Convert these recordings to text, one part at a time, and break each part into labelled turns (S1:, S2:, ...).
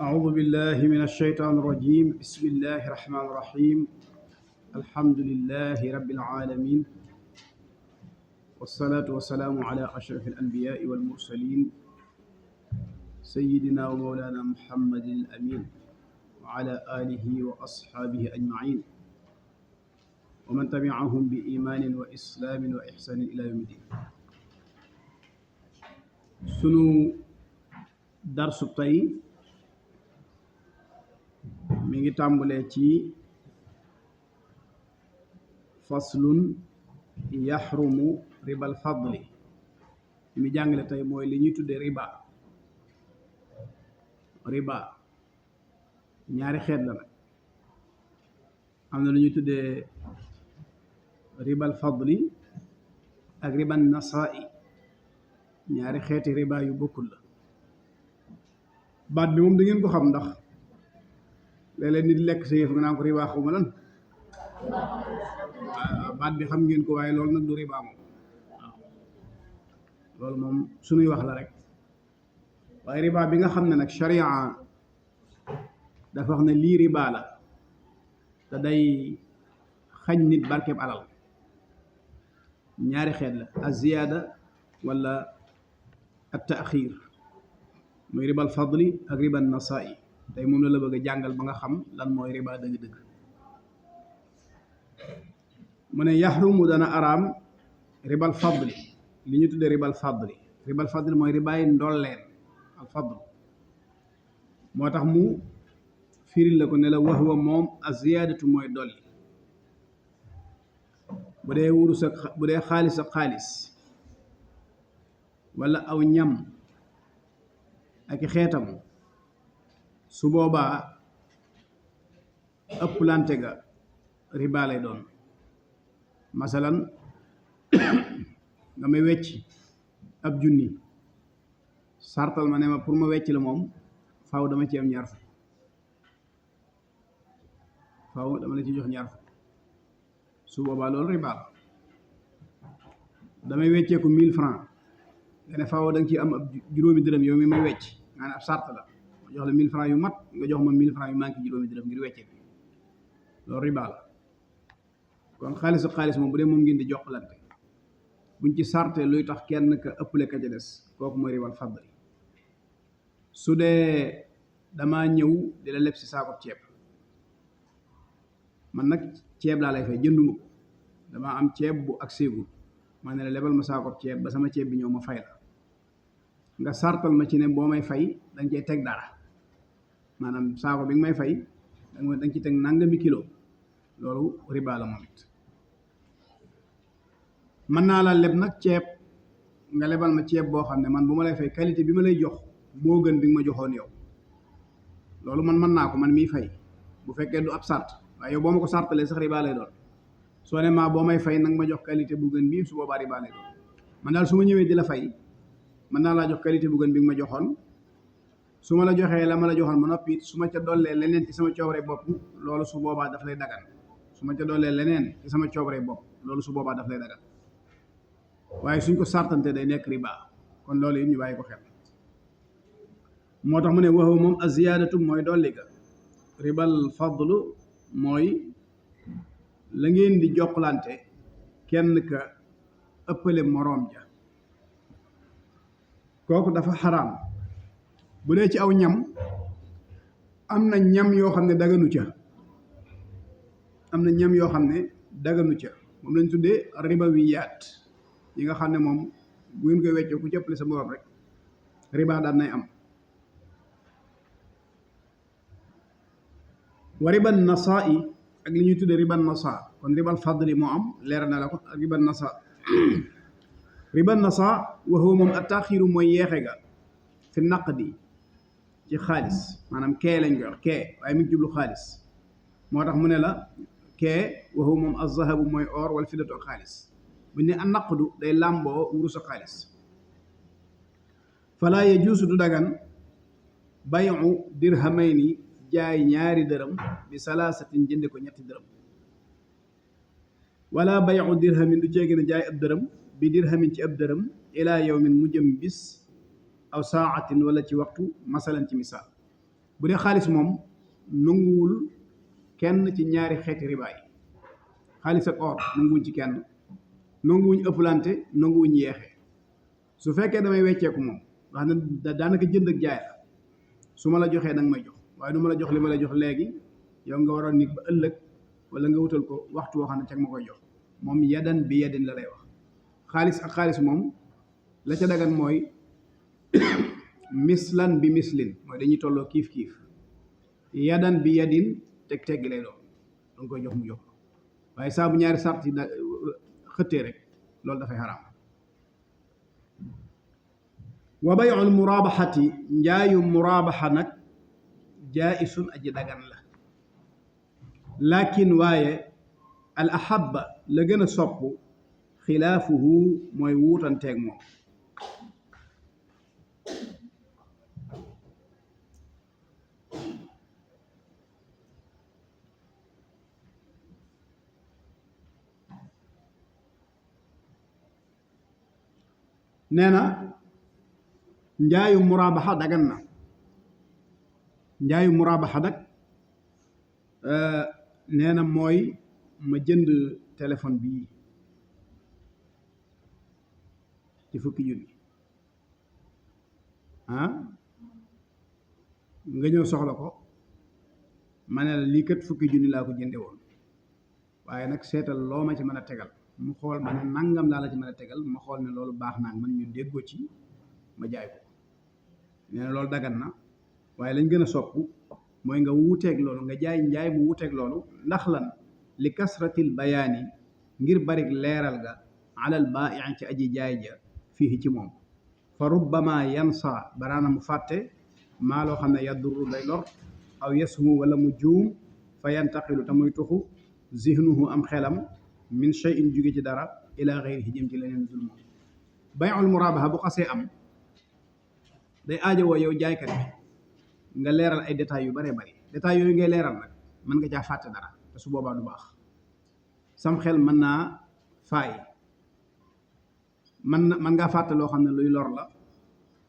S1: أعوذ بالله من الشيطان الرجيم. بسم الله الرحمن الرحيم. الحمد لله رب العالمين، والصلاة والسلام على أشرف الأنبياء والمرسلين سيدنا ومولانا محمد الأمين وعلى آله وأصحابه أجمعين ومن تبعهم بإيمان وإسلام وإحسان إلى يوم الدين. سنو درس الطيب mi ngi tàmbalee ci faslun yaxrumu ribal fadli li mu jàngale tey mooy li ñuy tuddee riba ñaari xeet la nag. am na lu ñuy tuddee ribal fadli ak riban nasaa'i, ñaari xeeti riba yu bokkul la. baat bi moom da ngeen ko xam ndax léeg-léeg nit lekk sa yëf nga naan ko riba xaw ma lan baat bi xam ngeen ko, waaye loolu nag du riba moom. waaw loolu moom suñuy wax la rek. waaye riba bi nga xam ne nag sharia dafa wax ne lii riba la te day xañ nit barkeb alal, ñaari xeet la: az-ziyaada wala at-taaxiir, muy ribal fadli ak riban nasaa'i. tey moom la bëgg a jàngal ba nga xam lan mooy riba dëgg-dëgg. mu ne yaxrumu dana araam ribal fadli, li ñu tuddee ribal fadli mooy ribaay ndolleen. al fadl moo tax mu firil la ko ne la wa huwa moom az-ziyaadatu mooy dolli. bu dee wurus ak bu dee xaalis ak xaalis wala aw ñam ak i xeetam, su boobaa ëpplante ga riba lay doon. masalan nga may wecc ab junni, sartal ma ne ma pour ma wecc la moom faaw dama ci am ñaar fukk, faaw dama la ci jox ñaar fukk. su boobaa loolu riba la. damay wecceeku 1000 francs nga ne faaw da nga ci am ab juróomi dërëm yow mi may wecc, nga ne ab sart la ma jox la 1000 francs yu mat, nga jox ma 1000 francs yu manqué juróomi dërëm ngir wecce bi, loolu riba la. kon xaalis ak xaalis moom bu dee moom ngeen di jokkalante, buñ ci sarte luy tax kenn ka ëppale ka ca des, kooku mooy ribal fadli. su dee damaa ñëw di la leb si saako ceeb, man nag ceeb laa lay fay, jënduma ko, damaa am ceeb bu ak séegul, ma ne la lebal ma saako ceeb ba sama ceeb bi ñëw ma fay la. nga sartal ma ci ne boo may fay danga cee teg dara, maanaam saako bi nga may fay danga ci teg nangami kilo, loolu riba la moom it. mën naa la leb nag ceeb, nga lebal ma ceeb boo xam ne man bu ma lay fay qualité bi ma lay jox moo gën bi nga ma joxoon yow, loolu man mën naa ko man miy fay, bu fekkee du ab sart. waaye yow boo ma ko sartalee sax riba lay doon. soo ne maa boo may fay nag ma jox qualité bu gën bii, su boobaa riba lay doon. man daal su ma ñëwee di la fay mën naa laa jox qualité bu gën bi nga ma joxoon. su ma la joxee la ma la joxoon ma noppi it su ma ca dollee leneen ci sama coobare bopp, loolu su boobaa daf lay dagan. su ma ca dollee leneen ci sama coobare bopp, loolu su boobaa daf lay dagan. waaye suñ ko sartante day nekk riba, kon loolu it ñu bàyyi ko xel. moo tax mu ne waxu moom az-ziyaadatu mooy dolli ga. ribal fadlu mooy la ngeen di jokkalante kenn ka ëppale moroom ja, kooku dafa xaraam. bu dee ci aw ñam, am na ñam yoo xam ne daganu ca, am na ñam yoo xam ne daganu ca, moom lañ tuddee ribawiyaat yi nga xam ne moom bu ngeen koy weccoo ku jëppale sa borom rek riba daan nay am. wa riban nasaa'i ak li ñuy tuddee riban nasaa, kon ribal fadli moo am, leer na la ko, ak riban nasaa. riban nasaa wa huwa moom at-taaxiiru mooy yeexe ga fi naqdi ci xaalis, maanaam kee lañ koy wax kee, waaye mi ngi jublu xaalis. moo tax mu ne la kee wa huwa moom az-zahabu mooy or wal fiddatu ak xaalis. bu ñu ne an naqdu day làmboo wurus ak xaalis. falaa yajuusu du dagan bayu dirhamayni jaay ñaari dërëm bi salaasatin jënde ko ñetti dërëm, wala bayu dirhamin du ceegee ne jaay ab dërëm bi dirhamin ci ab dërëm ilaa yawmin mu jëm bis aw saatin wala ci waxtu masalan ci misaal. bu dee xaalis moom nanguwul kenn ci ñaari xeeti riba yi xaalis ak or nanguwuñ ci kenn nanguwuñ ëpplante nanguwuñ yeexe su fekkee damay wecceeku moom nga xam ne daanaka jënd ak jaay la su ma la joxee danga may jox waaye du ma la jox li ma la jox léegi yow nga waroon nit ba ëllëg wala nga wutal ko waxtu woo xam ne cag ma koy jox moom yadan bi yadin la lay wax xaalis ak xaalis moom la ca dagan mooy mislan bi mislin mooy dañuy tolloo kiif kiif yadan bi yadin teg teggi lay doon danga koy jox mu jox waaye saa bu ñaari sart yi xëttee rek loolu dafay xaraam wa bay'ul murabaxati njaayu murabaxa nag jaa'isun aji dagan la lakin waaye al ahaba la gën a sopp xilaafuhu mooy wuutanteeg moom nee na njaayu muraabaxa dagan na njaayu muraabaxa nag nee na mooy ma jënd téléphone bii ci fukki junni nga ñëw soxla ko ma ne la lii kat fukki junni laa ko jënde woon waaye nag seetal loo ma ci mën a tegal mu xool ma ne nangam laa la ci mën a tegal ma xool ne loolu baax naa man ñu déggoo ci ma jaay ko nee na loolu dagan na waaye lañ gën a sopp mooy nga wuuteeg loolu nga jaay njaay mu wuuteeg loolu ndax lan li kasratil bayaani ngir barik leeral ga alal baa'i ci aji jaay ja fii ci moom fa rubbama yansa baraana mu fàtte maa loo xam ne yadurru day lor aw yasmu wala mu juum fa yantaqilu te muy tuxu zihnuhu am xelam min shay'in jóge ci dara ila ghayrihi jëm ci leneen dul moom bay'ul murabaha bu xasee am day aajowoo yow jaaykat bi nga leeral ay détails yu bare bari détails yooyu ngay leeral nag mën nga caa fàtte dara te su boobaa du baax sam xel mën naa faay mën ngaa fàtte loo xam ne luy lor la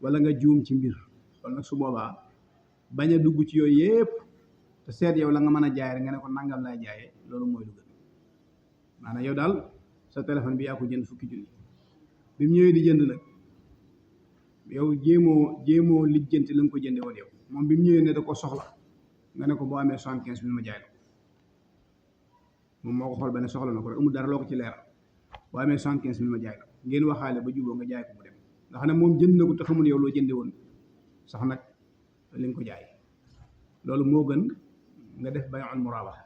S1: wala nga juum ci mbir kon nag su boobaa bañ a dugg ci yooyu yépp te seet yow la nga mën a jaay rek nga ne ko nangam laay jaayee loolu mooy lu gën maanaam yow daal sa téléphone bi yaa ko jënd fukki junni bi mu ñëwee di jënd nag yow jéemoo lijjanti la nga ko jënde woon yow moom bi mu ñëwee ne da ko soxla nga ne ko boo amee 75 000 ma jaay la moom moo ko xool ba ne soxla na ko rek amul dara loo ko ci leeral boo amee 75 000 ma jaay la ngeen waxaale ba juboo nga jaay ko mu dem nga xam ne moom jënd na ko te xamul yow loo jënde woon sax nag li nga ko jaay loolu moo gën nga def bay'ul murabaha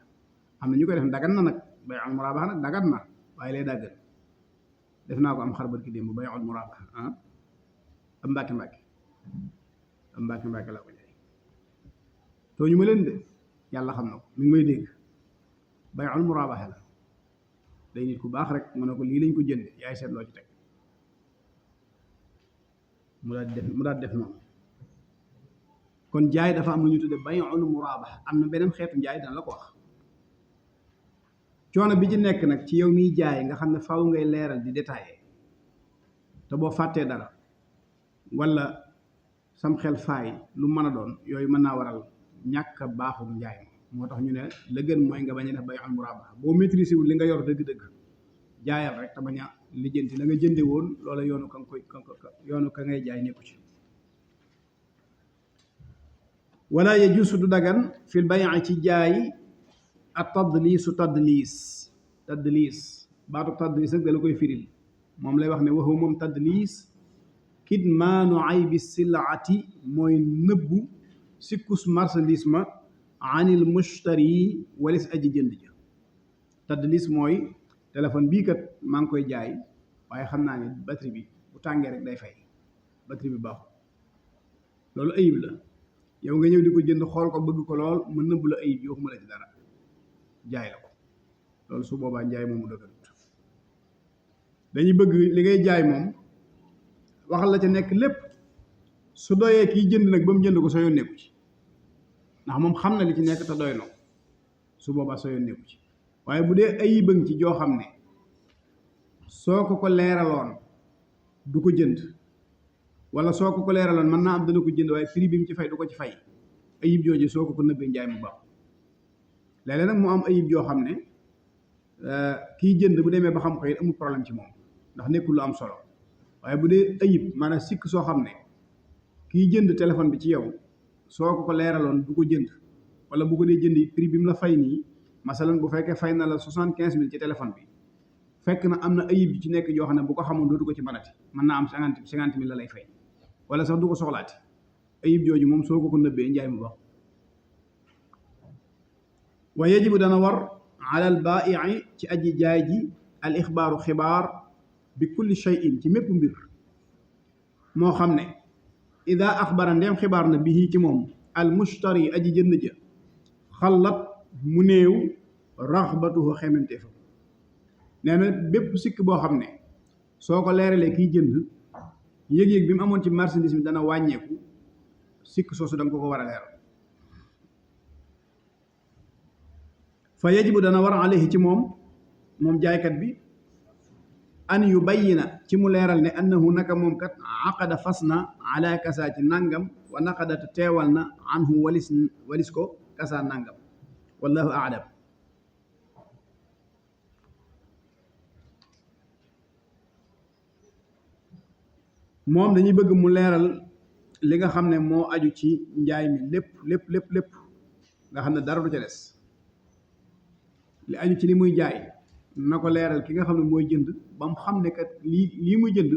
S1: am na ñu koy def dagan na nag bay'ul murabaha nag dagan na waaye lay daggan def naa ko am xar barki démb bay'ul murabaha am mbàkke laa ko jaay tooñu ma leen de yàlla xam na ko mi ngi may dégg bay'ul murabaha la day nit ku baax rek mu ne ko lii lañ ko jënde yaay seet loo ci teg mu daal def noonu kon jaay dafa am lu ñu tudde bay'ul murabaha am na beneen xeetu njaay dana la ko wax coono bi ci nekk nag ci yow miy jaay nga xam ne faaw ngay leeral di détaillé te boo fàttee dara wala sam xel faay lu mën a doon yooyu mën naa waral ñàkk a baaxul njaay moo tax ñu ne la gën mooy nga bañ a def bay'ul murabaha boo maîtriser wul li nga yor dëgg-dëgg jaayal rek te bañ a lijjanti la nga jënde woon loola yoonu ka ngay jaay nekku ci wala yajuusu du dagan fil bay'i ci jaay at tadliisu tadliis baatu tadliis nag da la koy firil moom lay wax ne waxu moom tadliis kitmaanu aybi silaati mooy nëbbu sikkus marchandise ma anil mushtari walis aji jënd ja tadliis mooy téléphone bii kat maa ngi koy jaay waaye xam naa ne batterie bi bu tàngee rek day fay batterie bi baaxul loolu ayib la yow nga ñëw di ko jënd xool ko bëgg ko lool mu nëbb la ayib yoo xamula ci dara jaay la ko loolu su boobaa njaay moomu dëgërut dañuy bëgg li ngay jaay moom waxal la ca nekk lépp su doyee kii jënd nag ba mu jënd ko soo yoon nekku ci ndax moom xam na li ci nekk te doy na su boobaa soo yoon nekku ci waaye bu dee ayibam ci joo xam ne soo ko leeraloon du ko jënd wala soo ko leeraloon mën naa am dana ko jënd waaye prix bi mu ci fay du ko ci fay ayib jooju soo ko nëbbee njaay mu baax léeg-léeg nag mu am ayib joo xam ne kiy jënd bu demee ba xam ko it amul problème ci moom ndax nekkul lu am solo waaye bu dee ayib maanaam sikk soo xam ne kiy jënd téléphone bi ci yow soo ko leeraloon du ko jënd wala bu ko dee jënd prix bi mu la fay nii masalan bu fekkee fay na la 75 000 ci téléphone bi fekk na am na ayib ci nekk joo xam ne bu ko xamoon dootu ko ci mënati mën naa am 50 000 la lay fay wala sax du ko soxlaati ayib jooju moom soo ko nëbbee njaay mu baax wa yajibu dana war ala al baa'i ci aji jaay ji al ixbaaru xibaar bi kulli shay'in ci mépp mbir moo xam ne ida axbara ndeem xibaar na bihi ci moom al mushtari aji jënd ja xallat mu néew raxbatuhu xemante fa nee na bépp sikk boo xam ne soo ko leeralee kiy jënd yëg-yëg bi mu amoon ci marchandise bi dana wàññeeku sikk soosu da nga ko war a leeral fa yajibu dana war alayhi ci moom jaaykat bi an yu bayyina ci mu leeral ne annahu naka moom kat aqada fas na ala kasa ci nangam wa naqadata teewal na anhu walis ko kasa nangam wallahu a'lam moom dañuy bëgg mu leeral li nga xam ne moo aju ci njaay mi lépp nga xam ne dara du ca des li aju ci li muy jaay na ko leeral ki nga xam ne mooy jënd ba mu xam ne kat lii muy jënd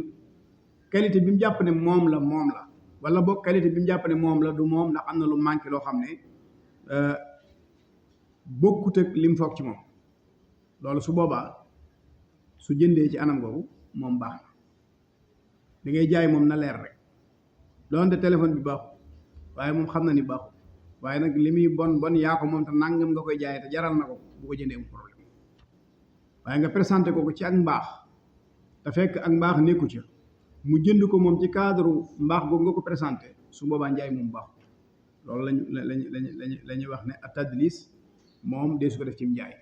S1: qualité bi mu jàpp ne moom la wala boog qualité bi mu jàpp ne moom la du moom ndax am na lu manqué loo xam ne bokkut ak li mu foog ci moom loolu su boobaa su jëndee ci anam googu moom baax na li ngay jaay moom na leer rek doonte téléphone bi baaxul waaye moom xam na ni baaxul waaye nag li muy bon yaa ko moom te nangam nga koy jaayee te jaral na ko bu ko jëndee mu problème waaye nga présenté ko ci ak mbaax te fekk ak mbaax nekku ca mu jënd ko moom ci cadre mbaax googu nga ko présenté su boobaa njaay moom baaxul loolu la ñuy wax ne at-tadlis moom dee su ko def ci njaay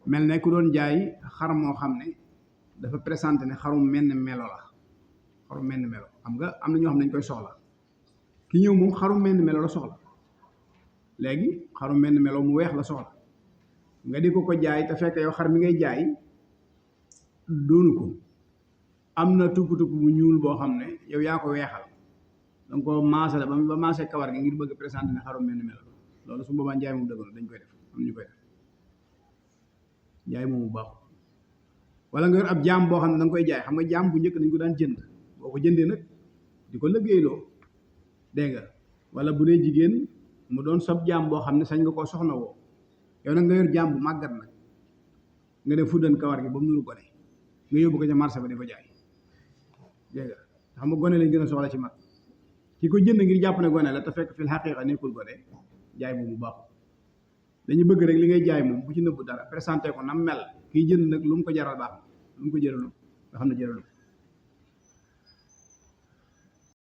S1: mel ne ku doon jaay xar moo xam ne dafa présenté ne xarum menn melo la xarum menn melo xam nga am na ñoo xam ne dañ koy soxla ki ñëw moom xarum menn melo la soxla léegi xarum menn melo mu weex la soxla nga di ko jaay te fekk yow xar mi ngay jaay doonu ko am na tupp bu ñuul boo xam ne yow yaa ko weexal danga ko maasale ba maasee kawar gi ngir bëgg présenté ne xarum menn melo loolu su boobaa njaay moom dëgg dañ koy def am ñu koy def njaay moom bu baaxul wala nga yor ab jaam boo xam ne da nga koy jaay xam nga jaam bu njëkk dañ ko daan jënd boo ko jëndee nag di ko liggéeyloo dégg nga wala bu dee jigéen mu doon sab jaam boo xam ne sañ nga koo soxna woo yow nag nga yor jaam bu màggat nag nga dem fuddan kawar gi ba mu nuru gone nga yóbbu ko ca marché ba di ko jaay dégg nga xam nga gone lañ gën a soxla ci mag ki ko jënd ngir jàpp ne gone la te fekk fil xaqiiqa nekkul gone jaay moom bu baaxul dañu bëgg rek li ngay jaay moom bu ci nëbbu dara présenté ko nam mel kiy jënd nag lu mu ko jaral baax lu mu ko jëralu nga xam ne jëralu